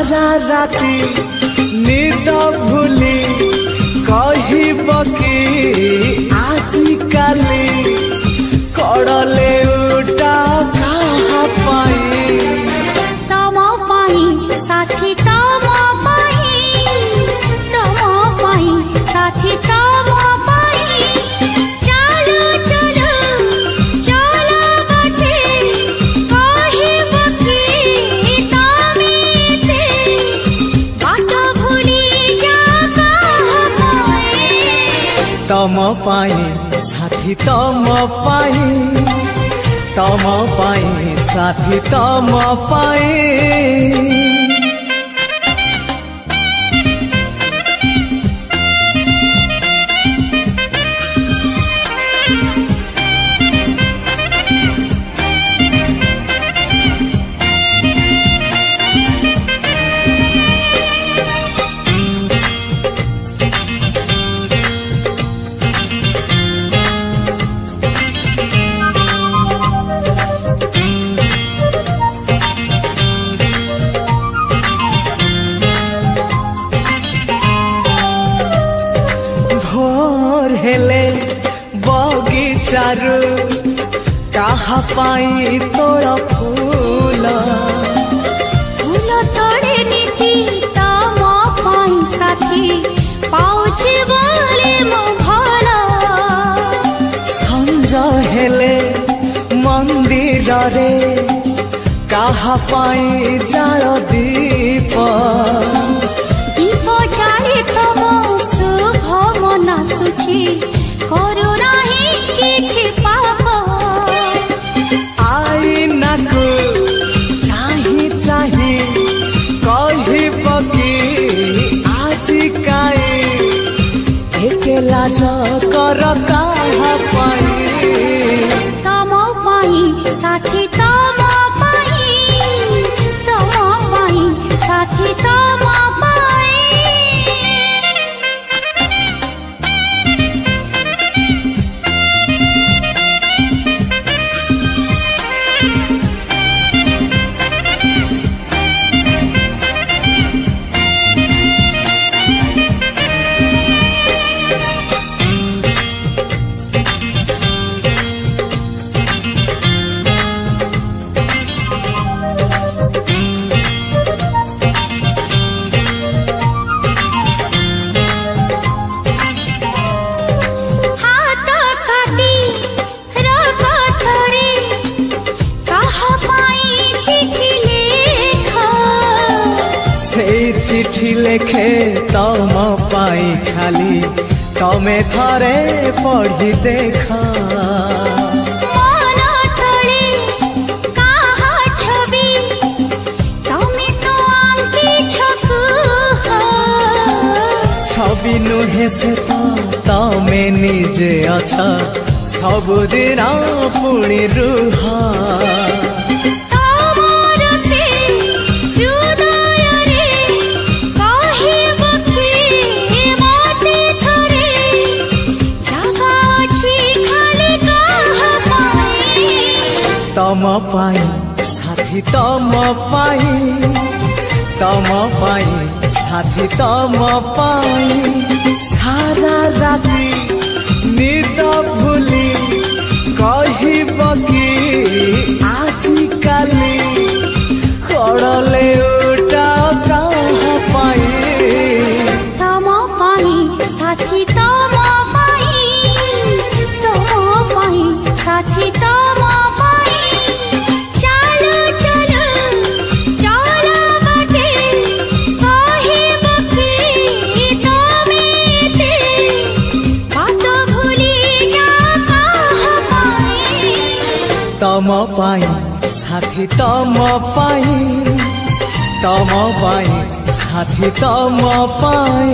सारा राती निद भूली कहब कि आजिकाली कड़ले उठा कहा पाई तम पाई साथी तम पाई साथी तम पाई चलो चलो चलो बाटे कहब कि तमेते बात भूली जा कहा पाए तम पाई साथी तम पाई साथी तम पाई भोर हेले बगीचारू कहा पाई तोड़ फूल फूल तोड़े नीति तम पाई साथी पाउछि बोले मो भला संज हेले मंदिर रे कहा पाई जाल दीप दीप जाले तम शुभ मना सुची करू नाही किछि पाप आईना को चाही चाही कहब कि आजिकाई एकेला कर कहा पाई तम पाई साथी तम पाई साथी तम पाई चिठी लेखे तम पाई खाली तमे थरे पढ़ी देखा मन तले काहा छवि तमे तो आंकी छकु छवि नुहे से तो तमे निजे अच्छा सबुदिन पुणी रुहा तम पाई साथी तम पाई साथी तम पाई सारा राती निद भूली कहब कि आजिकाली कड़ले उठा कहा पाई तम पाई साथी तम पाई साथी तम तम पाई साथी तम पाई साथी तम पाई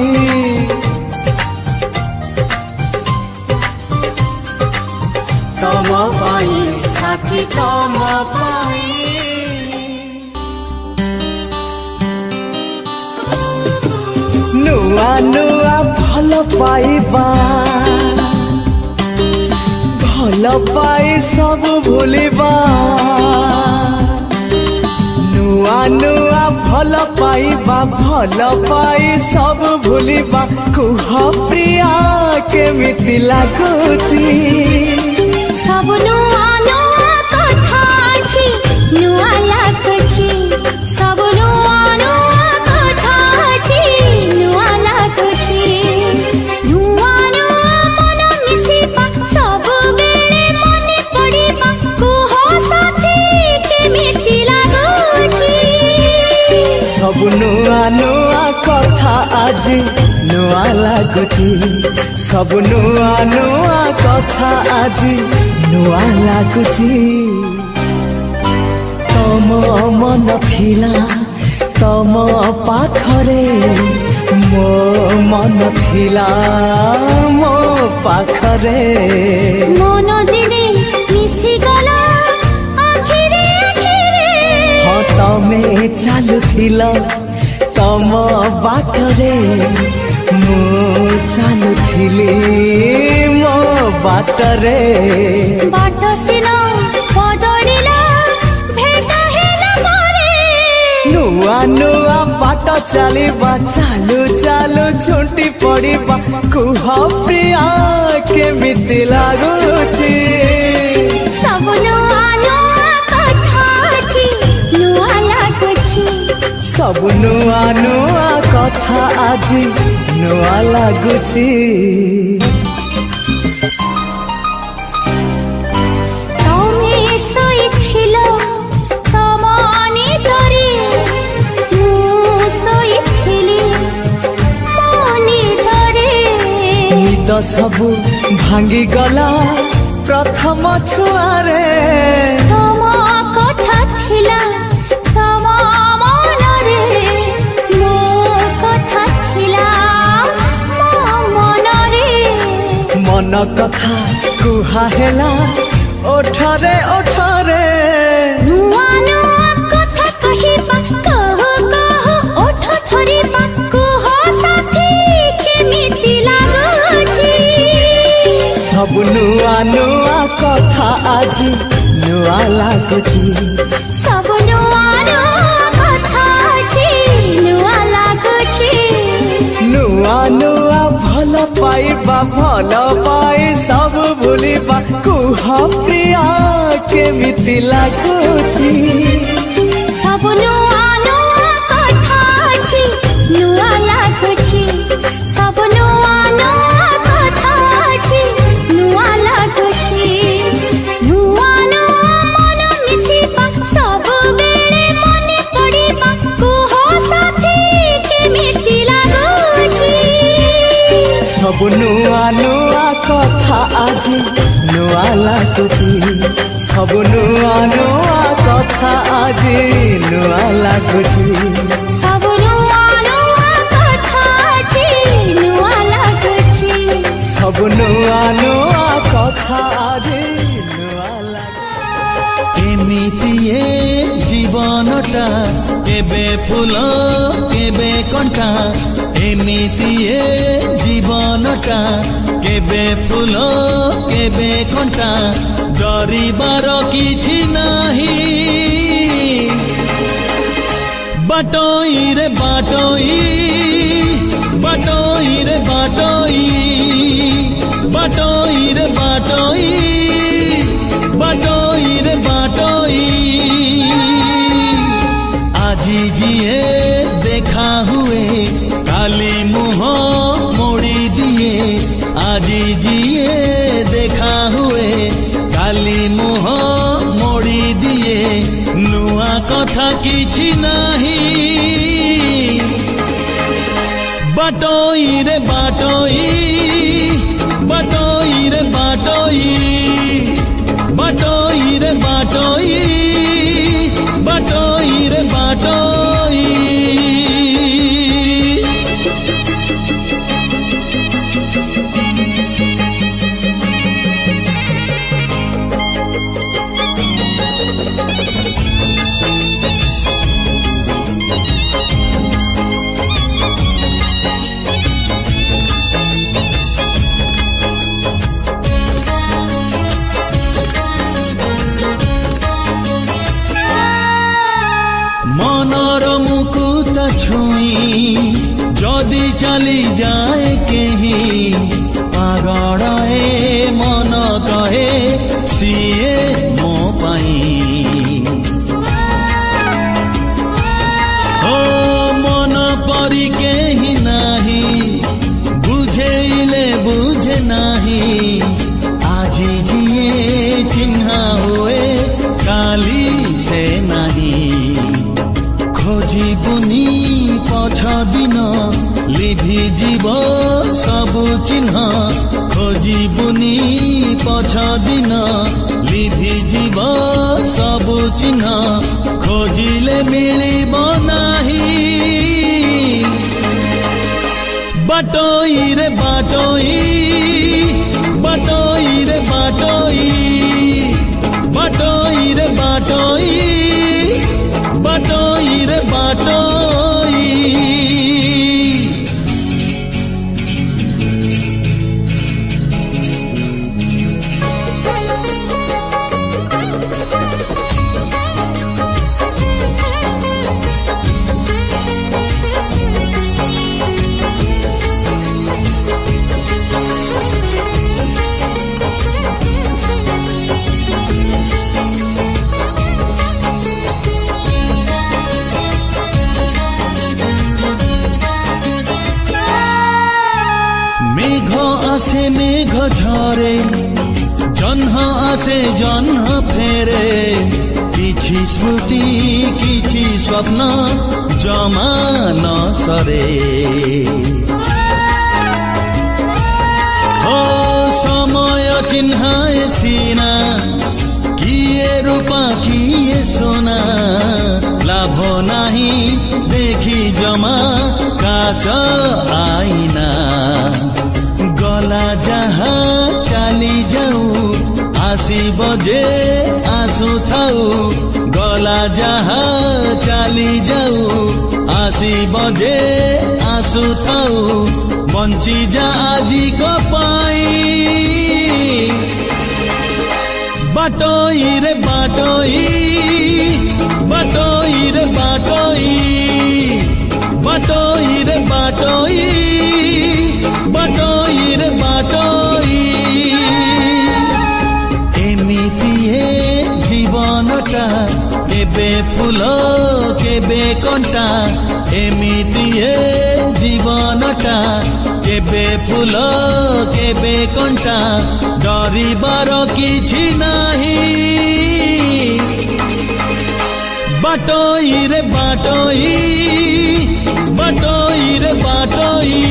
तम पाई साथी तम पाई नुआ नुआ भल पाइबा भल पाई सब भूलिबा नुआ नुआ भल पाइबा भल पाई सब भूलिबा कुह प्रिया केमिति लागुची सब नुआ नुआ कथा अछि नुआ लाଗୁଛି सब नुआ नुआ कथा अछि नुआ लाଗୁଛି नुआ नुआ मन मिसिबा सब बेले मने पड़िबा कुह साथी केमिति लागुଛି सब नुआ नुआ कथा आज नुआ लागुची सब नुआ नुआ कथा आज नुआ लागुची तम मन थिला तम पाखरे मो मन थिला मो पाखरे मन दिने मिसी गला आखिरे आखिरे हाँ तमे चालुथिला तम बाटरे मो चालुथिली मो बाटरे बाट सिना बदलिला भेट हेला मोरे नुआ नुआ बाट चलिबा चालू चालू झुंटी पड़िबा कुह प्रिया केमिति लागुची सब नुआ नुआ कथा अछि नुआ लाଗୁଛି सब नुआ नुआ कथा आज नुआ लागुची तमे सोइथिल तम निदरे मु सोइथिली मो निदरे निद सबु भांगी गला प्रथम छुआरे तम कथा थिला तम मनरे मो कथा थिला मो मनरे मन कथा कुहा हेला ओठरे ओठरे नुआ नुआ कथा कहिबा कह कह ओठ धरिबा कुह साथी केमिति लागुଛି सब नुआ नुआ कथा आज नुआ लागुची सब नुआ नुआ कथा अछि नुआ लाଗୁଛି नुआ नुआ भल पाइबा भल पाई सब भूलिबा कुह प्रिया केमिति लागुची सब नुआ नुआ कथा अछि नुआ लाଗୁଛି सब नुआ नुआ कथा अछि नुआ लाଗୁଛି नुआ नुआ मन मिसिबा सब बेले मने पड़िबा कुह साथी केमिति लागुଛି सब नुआ नुआ कथा आज नुआ लागुची सब नुआ नुआ कथा आज नुआ लागुची सब नुआ नुआ कथा अछि नुआ लाଗୁଛି सब नुआ नुआ कथा आज नुआ लागुची एमिति ए जीवनटा केबे फूल केबे कंटा एमिति ए जीवनटा केबे फूल केबे कंटा डरिबार किछि नाही बाटोई रे बाटोई बाटोई रे बाटोई बाटोई रे बाटोई बाटोई रे बाटोई আজি जिए देखा हुए काली मुह मोड़ी दिए আজি जिए देखा हुए काली मुह मोड़ी दिए नुआ कथा किछि नाही बाटोई रे बाटोई बाटोई रे बाटोई बाटोई रे बाटोई बाटोई रे बाटोई मनर मुकु छुई जदि चली जाए केही पागल ए मन कहे सीए मो पाई ओ मन परी केही नाही बुझेले बुझे नाही আজি जिए चिन्हा हुए काली से नहीं खोजिबुनी पछ दिन लिभि जीव सबु चिन्ह खोजिबुनी पछ दिन लिभि जीव सबु चिन्ह खोजिले मिलिब नाही बाटोई रे बाटोई बाटोई रे बाटोई बाटोई रे बाटोई बाटोई रे बाटोई मेघ आसे मेघ झरे जह्न आसे जह्न फेरे किछि स्मृति किछि स्वप्न जमा न सरे ओ समय चिन्हाए सीना किए रूपा किए सोना लाभ नाही देखी जमा काच आईना गला जहा चाली जाऊ आसीब जे आसु थाऊ गला जहा चाली जाऊ आसीब जे आसु थाऊ बंची जा आजी को पाई बाटोई रे बाटोई बाटोई रे बाटोई बाटोई रे बाटोई बाटोई रे बाटोई एमितिए जीवनटा केबे फूल केबे कंटा एमितिए जीवनटा केबे फूल केबे कंटा डरिबार किछि नाही बाटोई रे बाटोई बाटोई रे बाटोई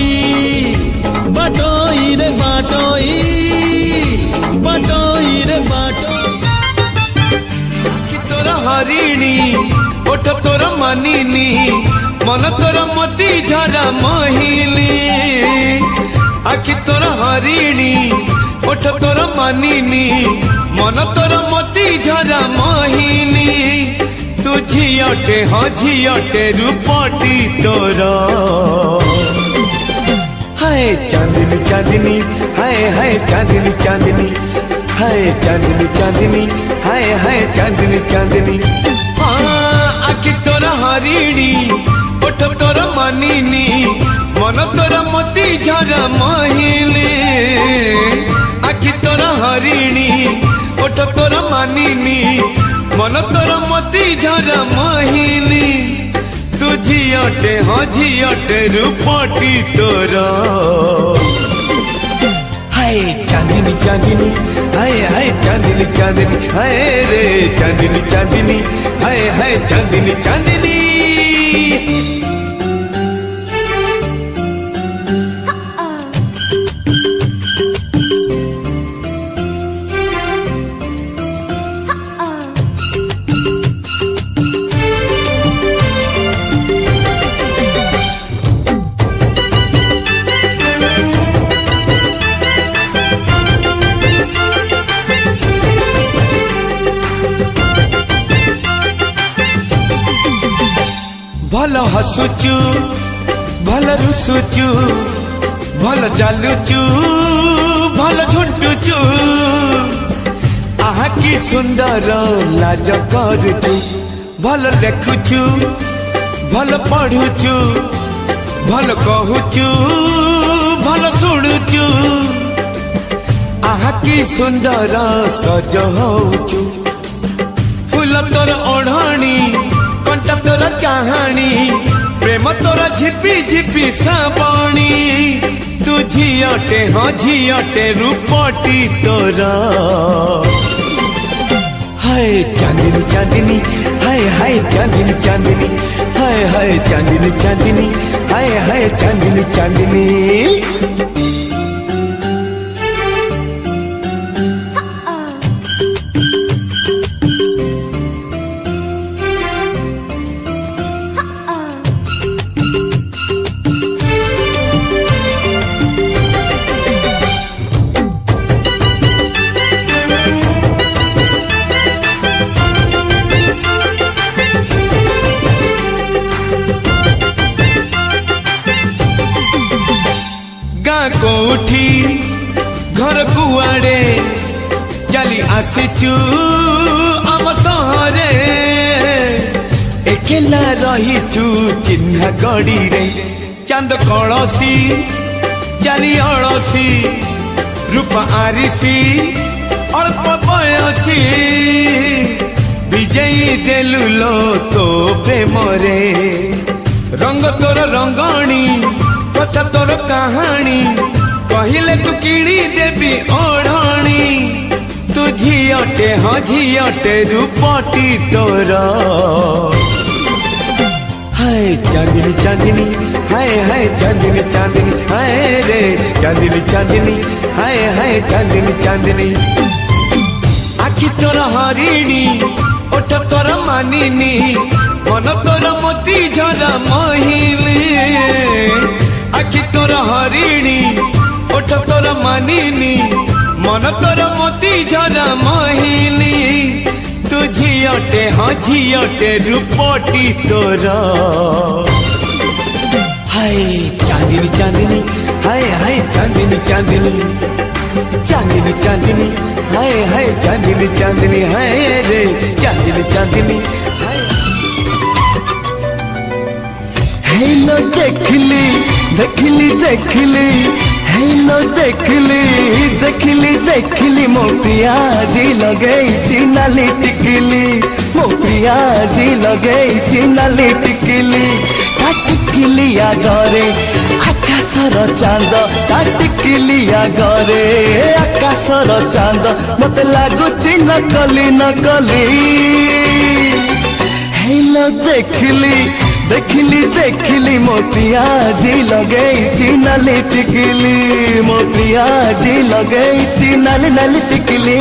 बाटोई रे बाटोई बाटोई रे बाटोई कि तोर हरिणी ओठ तोर मानिनी मन तोर मोती झरा महिली आखि तोर हरिणी ओठ तोर मानिनी मन तोर मोती झरा महिली तू झियटे हाँ झियटे रूपटी तोर हाय चांदनी चांदनी हाय हाय चांदनी चांदनी हाय चांदनी चांदनी हाय हाय चांदनी चांदनी आखि तोर हरिणी ओठ तोर मानिनी मन तोर मोती झरा महिली आखि तोर हरिणी ओठ तोर मानिनी मन तोर मोती झरा महिली तू झियटे हाँ झियटे रूपटी तोर हाय चांदनी चांदनी हाय हाय चांदनी चांदनी हाय रे चांदनी चांदनी हाय हाय चांदनी चांदनी भल हसुचु भल रुसुचु भल चालुचु भल झुंटुचु आहा की सुंदर लाज करुचु भल लेखुचु भल पढ़ुचु भल कहूचु भल शुणुचु आहा की सुंदर सज होचु फूल तोर ओढ़णी कंटा तोर चाहाणी प्रेम तोर झिपी झिपी श्रावणी तू झियटे हाँ झियटे रूपटी तोर हाय चांदनी चांदनी हाय हाय चांदनी चांदनी हाय हाय चांदनी चांदनी हाय हाय चांदनी चांदनी कोठी घर कुआड़े चली आसीचु आम सहरे एकेला रहीचु चिन्हा गड़ी रे चांद कलसी चली अड़सी रूप आरिसी अल्प बयसी विजयी देलु लो तो प्रेम रे रंग तोर रंगणी कथा तोर कहानी कहले तू किणी देवी ओढ़णी तू झियटे हाँ झियटे रूपटी तोर हाय चांदनी चांदनी हाय हाय चांदनी चांदनी हाय रे चांदनी चांदनी हाय हाय चांदनी चांदनी आखि तोर हरिणी ओठ तोर मानिनी मन तोर मोती झरा महिली आखि तोर हरिणी ओठ तोर मानिनी मन तोर मोती झरा महिनी तू झियटे हाँ झियटे रूपटी तोर हाय चांदनी चांदनी हाय हाय चांदनी चांदनी चांदनी चांदनी हाय हाय चांदनी चांदनी हाय रे चांदनी चांदनी हेलो देखली देखली देखली हेलो देखली देखली देखली मो प्रिया जी लगेई नाली टिकली मो प्रिया जी लगेई नाली टिकली ता टिकली आगरे आकाशर चांद ता टिकली आगरे आकाशर चांद मते लागुची नकली नकली हेलो देखली देखली देखली मो प्रिया जी लगेई नाली टिकली मो प्रिया जी लगेई नाली नाली टिकली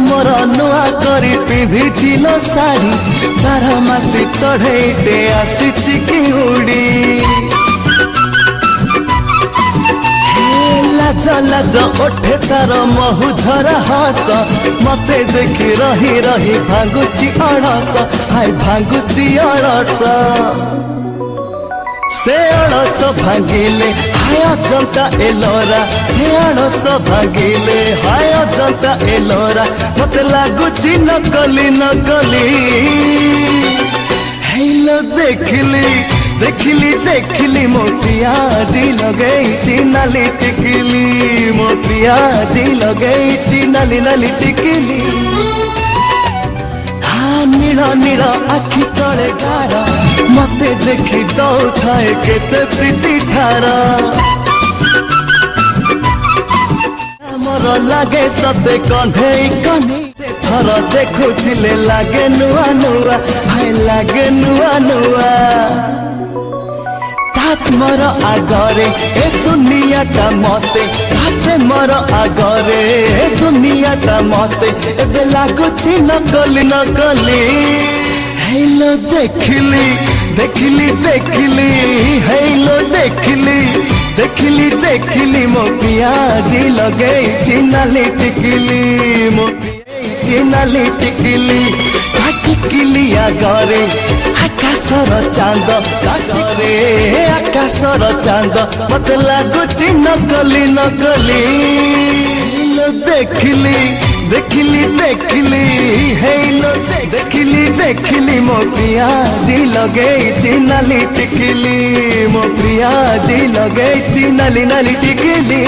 मोर नुआ करी पिंधिल साड़ी 12 मास चढ़ेटे आसी कि उड़ी लाज लाज ओठे तार महु झरा हस मते देखी रही रही भांगुची अड़स हाय भांगुची अड़स से अड़स भांगिले हाय अजंता एलोरा से अड़स भांगिले हाय अजंता एलोरा मते लागुची नकली नकली हेलो देखली देखली देखली मो प्रिया जी लगेई नाली टिकली मो प्रिया जी लगेई नाली नाली टिकली नील नील आखि तले गार मते देखी दौड़ाए केते प्रीति ठार मोर लागे सते कन्हई कन्हई थर देखुथिले लागे नुआ नुआ हाय लागे नुआ नुआ मोर आगरे ए दुनिया टा मते ताते मोर आगरे ए दुनिया टा मते एबे लागुची नकली नकली हेलो देखली देखली देखली हेलो देखली देखिली देखिली मो पियाजी लगे चिनाली टिकिली मो चिनाली टिकिली टिकिली आगरे आकाशर चांद आगरे आकाशर चांद मत लागुची नकली नकली देखिली देखिली देखिली हेलो देखिली देखिली मो पियाजी लगे चिनाली टिकिली मो पियाजी लगे चिनाली नाली टिकिली।